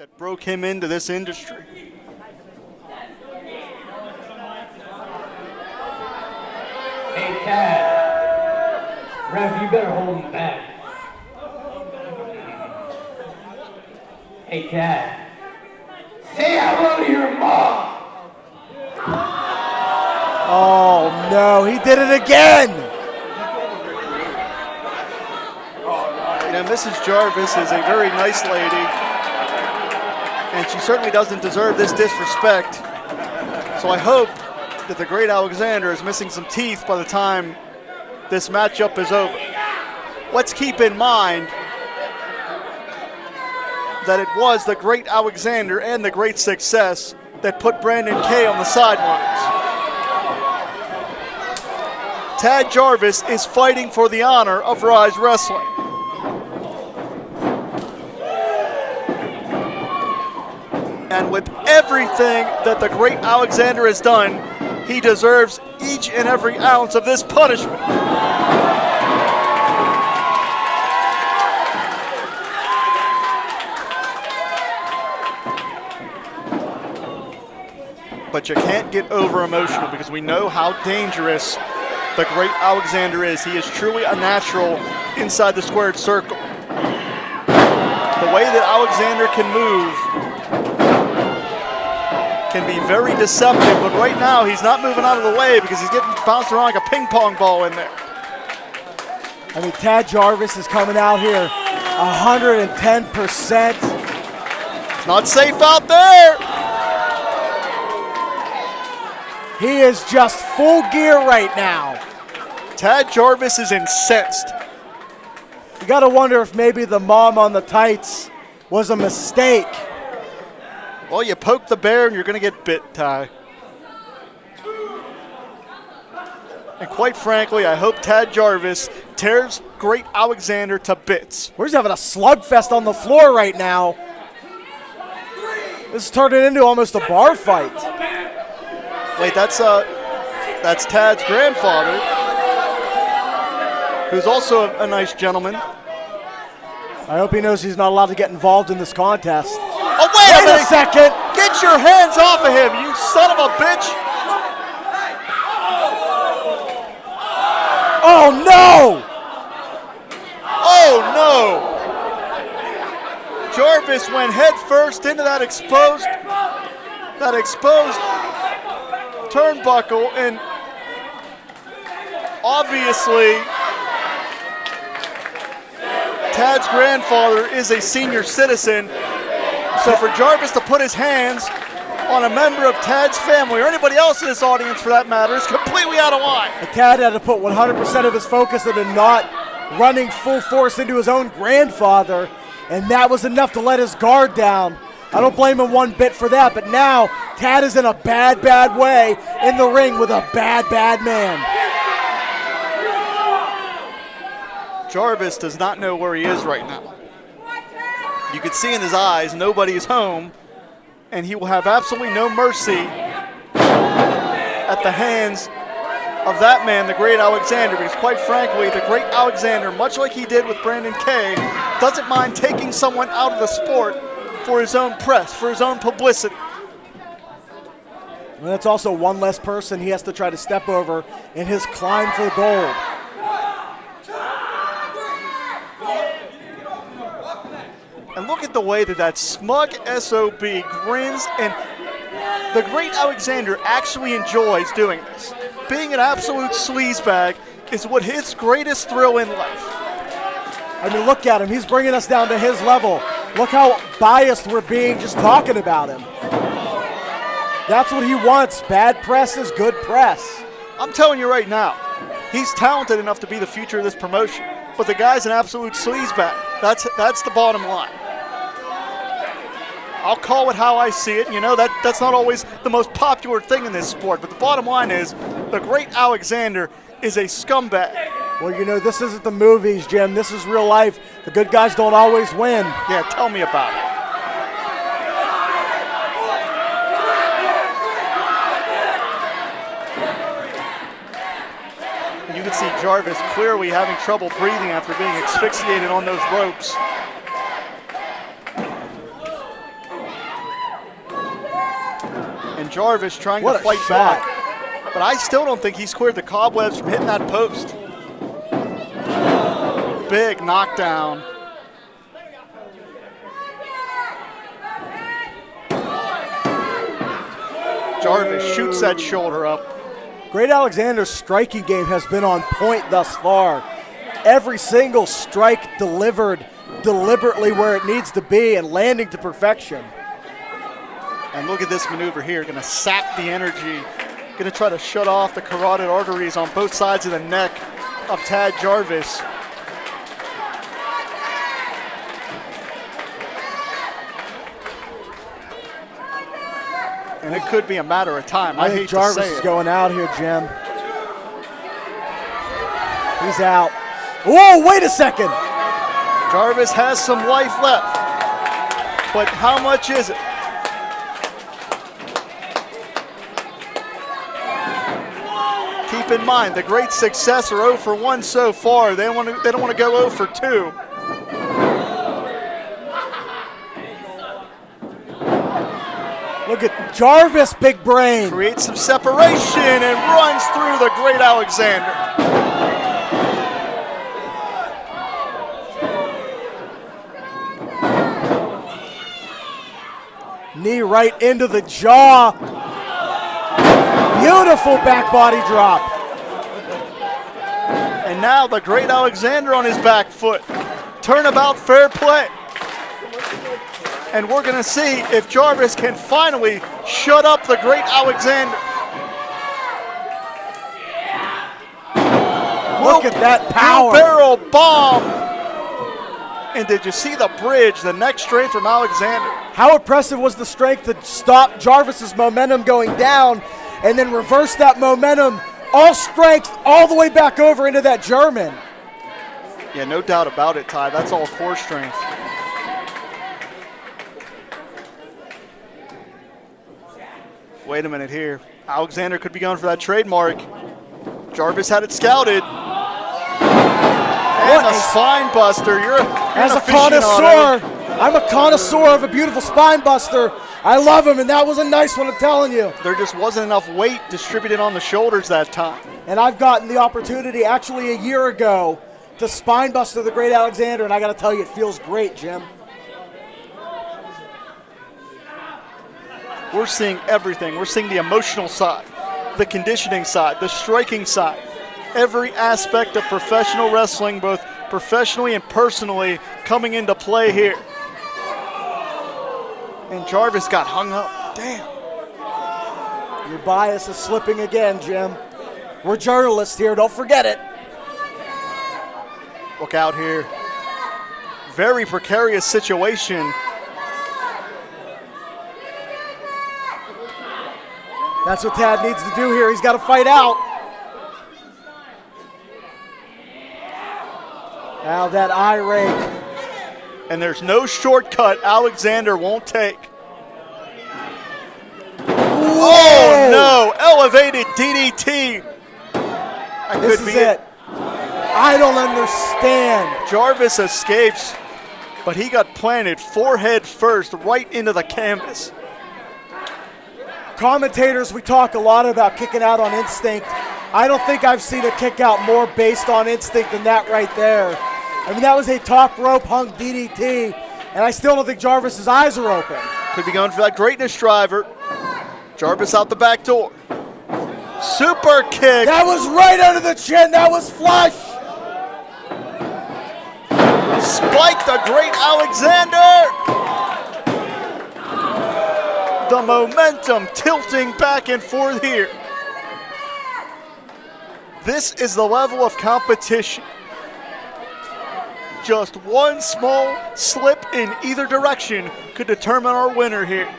that broke him into this industry. Hey, Tad. Rev, you better hold him back. Hey, Tad. Say hello to your mom. Oh, no. He did it again. You know, Mrs. Jarvis is a very nice lady, and she certainly doesn't deserve this disrespect. So I hope that the great Alexander is missing some teeth by the time this matchup is over. Let's keep in mind that it was the great Alexander and the great Success that put Brandon Kay on the sidelines. Tad Jarvis is fighting for the honor of Rise Wrestling. And with everything that the great Alexander has done, he deserves each and every ounce of this punishment. But you can't get over emotional because we know how dangerous the great Alexander is. He is truly a natural inside the squared circle. The way that Alexander can move can be very deceptive, but right now he's not moving out of the way because he's getting bounced around like a ping pong ball in there. I mean, Tad Jarvis is coming out here 110%. It's not safe out there. He is just full gear right now. Tad Jarvis is incensed. You got to wonder if maybe the mom on the tights was a mistake. Well, you poke the bear and you're going to get bit, Ty. And quite frankly, I hope Tad Jarvis tears great Alexander to bits. We're just having a slugfest on the floor right now. This is turning into almost a bar fight. Wait, that's Tad's grandfather, who's also a nice gentleman. I hope he knows he's not allowed to get involved in this contest. Oh, wait a second. Get your hands off of him, you son of a bitch. Oh, no. Oh, no. Jarvis went head first into that exposed turnbuckle, and obviously Tad's grandfather is a senior citizen. So for Jarvis to put his hands on a member of Tad's family, or anybody else in this audience for that matter, is completely out of line. And Tad had to put 100% of his focus into not running full force into his own grandfather, and that was enough to let his guard down. I don't blame him one bit for that, but now Tad is in a bad, bad way in the ring with a bad, bad man. Jarvis does not know where he is right now. You can see in his eyes nobody is home, and he will have absolutely no mercy at the hands of that man, the great Alexander, because quite frankly, the great Alexander, much like he did with Brandon Kay, doesn't mind taking someone out of the sport for his own press, for his own publicity. Well, that's also one less person he has to try to step over in his climb for the gold. And look at the way that smug SOB grins, and the great Alexander actually enjoys doing this. Being an absolute sleazebag is what his greatest thrill in life. I mean, look at him. He's bringing us down to his level. Look how biased we're being just talking about him. That's what he wants. Bad press is good press. I'm telling you right now, he's talented enough to be the future of this promotion, but the guy's an absolute sleazebag. That's the bottom line. I'll call it how I see it. You know, that's not always the most popular thing in this sport, but the bottom line is the great Alexander is a scumbag. Well, you know, this isn't the movies, Jim. This is real life. The good guys don't always win. Yeah, tell me about it. And you can see Jarvis clearly having trouble breathing after being asphyxiated on those ropes. And Jarvis trying What to a fight shot. back. But I still don't think he's cleared the cobwebs from hitting that post. Big knockdown. Jarvis shoots that shoulder up. Great Alexander's striking game has been on point thus far. Every single strike delivered deliberately where it needs to be and landing to perfection. And look at this maneuver here, gonna sap the energy, gonna try to shut off the carotid arteries on both sides of the neck of Tad Jarvis. And it could be a matter of time. I hate think Jarvis to say is it. going out here, Jim. He's out. Whoa, wait a second. Jarvis has some life left, but how much is it? Keep in mind, the great success are 0 for 1 so far. They don't want to go 0 for 2. Look at Jarvis, big brain. Creates some separation and runs through the great Alexander. Knee right into the jaw. Beautiful back body drop. And now the great Alexander on his back foot. Turnabout, fair play. And we're going to see if Jarvis can finally shut up the great Alexander. Look at that power. Barrel bomb. And did you see the bridge, the neck strength from Alexander? How impressive was the strength to stop Jarvis's momentum going down and then reverse that momentum, all strength, all the way back over into that German. Yeah, no doubt about it, Ty. That's all core strength. Wait a minute here. Alexander could be going for that trademark. Jarvis had it scouted. And a spine buster. You're As an a connoisseur, I'm a connoisseur of a beautiful spine buster. I love him, and that was a nice one, I'm telling you. There just wasn't enough weight distributed on the shoulders that time. And I've gotten the opportunity actually a year ago to spine buster the great Alexander, and I got to tell you, it feels great, Jim. We're seeing everything. We're seeing the emotional side, the conditioning side, the striking side. Every aspect of professional wrestling, both professionally and personally, coming into play here. And Jarvis got hung up. Damn. Your bias is slipping again, Jim. We're journalists here, don't forget it. Look out here. Very precarious situation. That's what Tad needs to do here. He's got to fight out. Now that eye rake. And there's no shortcut Alexander won't take. Oh no, elevated DDT. This is it. I don't understand. Jarvis escapes, but he got planted forehead first right into the canvas. Commentators, we talk a lot about kicking out on instinct. I don't think I've seen a kick out more based on instinct than that right there. I mean, that was a top rope hung DDT, and I still don't think Jarvis's eyes are open. Could be going for that greatness driver. Jarvis out the back door. Super kick. That was right under the chin. That was flush. Spike the great Alexander. The momentum tilting back and forth here. This is the level of competition. Just one small slip in either direction could determine our winner here.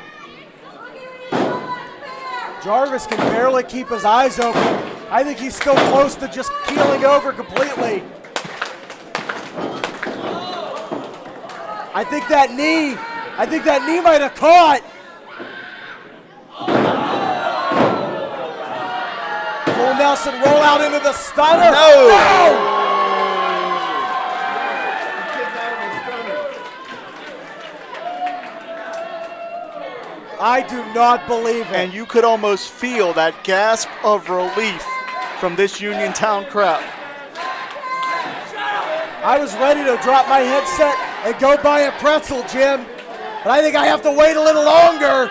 Jarvis can barely keep his eyes open. I think he's still close to just keeling over completely. I think that knee might have caught. Full Nelson roll out into the stunner. No! I do not believe it. And you could almost feel that gasp of relief from this Uniontown crowd. I was ready to drop my headset and go buy a pretzel, Jim, but I think I have to wait a little longer.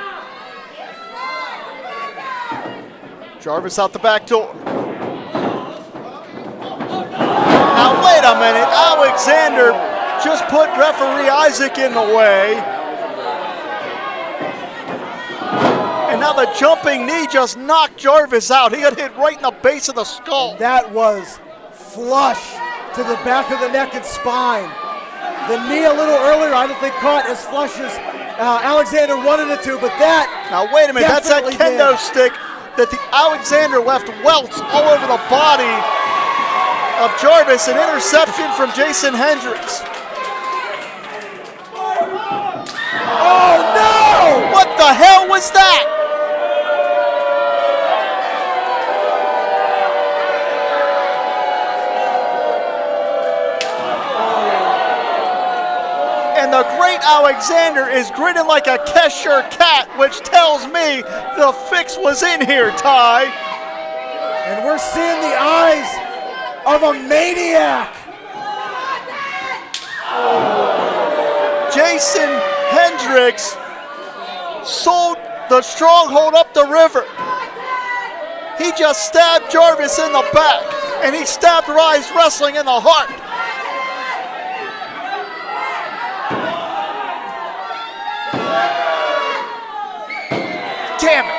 Jarvis out the back door. Now wait a minute, Alexander just put referee Isaac in the way. And now the jumping knee just knocked Jarvis out. He got hit right in the base of the skull. That was flush to the back of the neck and spine. The knee a little earlier, I don't think caught as flush as Alexander wanted it to, but that Now wait a minute, that's that definitely kendo did. stick that the Alexander left welts all over the body of Jarvis. An interception from Jason Hendricks. Oh no! What the hell was that? And the great Alexander is grinning like a Cheshire cat, which tells me the fix was in here, Ty. And we're seeing the eyes of a maniac. Jason Hendricks sold the stronghold up the river. He just stabbed Jarvis in the back, and he stabbed Rise Wrestling in the heart. Damn it.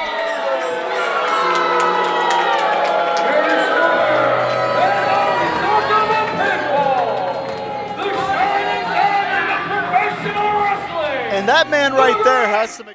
And that man right there has some